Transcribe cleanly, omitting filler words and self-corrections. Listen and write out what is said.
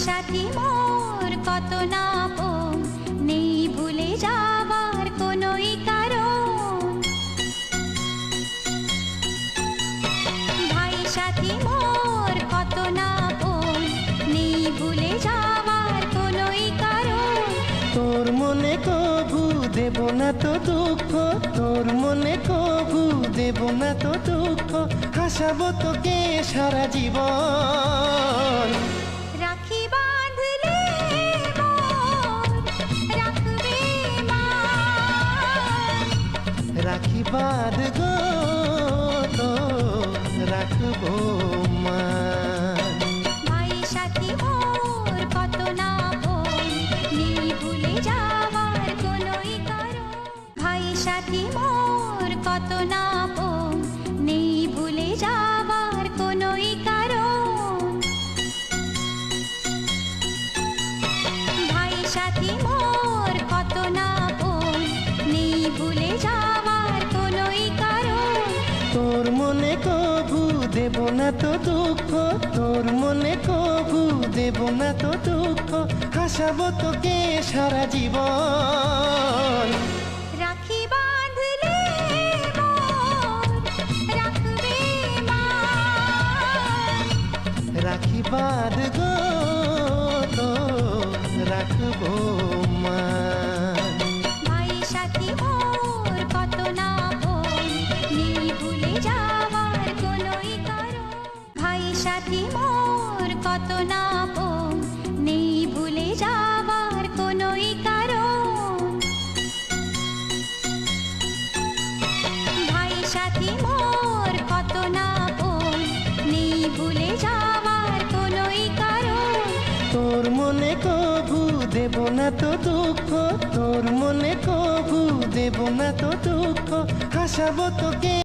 সাথী মোর কত না আপন, নেই ভুলে যাবার কোনোই কারণ। ভাই সাথী মোর কত না আপন, নেই ভুলে যাবার কোনোই কারণ। তোর মনে কভু দেব না তো দুঃখ, তোর মনে কভু দেব না তো দুঃখ, হাসাবো তোকে সারা জীবন। রাখি বাঁধলে মোর রাখবে মান, রাখি বাঁধ গো তো রাখবো মান। ভাই সাথী মোর কত না আপন, নেই ভুলে যাবার কোনোই কারণ। ভাই সাথী মোর কত না আপন, নেই ভুলে যাবার কোনোই কারণ। ভাই সাথী মোর কত না আপন, নেই ভুলে যাবার কোনোই কারণ। তোর মনে কভু দেব না তো দুঃখ, তোর মনে কভু দেব না তো দুঃখ, হাসাবো তোকে সারা জীবন। রাখি বাঁধলে মোর রাখবে মান, রাখি বাঁধ গো তো রাখবো মান। ভাই সাথী মোর কত না আপন, নেই ভুলে যাবার কোনোই কারণ। ভাই সাথী মোর কত না আপন, নেই ভুলে যাবার কোনোই কারণ। ভাই সাথী মোর কত না আপন, নেই ভুলে যাবার কোনোই কারণ। তোর মনে কভু দেব না তো দুঃখ, তোর মনে কভু দেব না তো দুঃখ, হাসাবো তোকে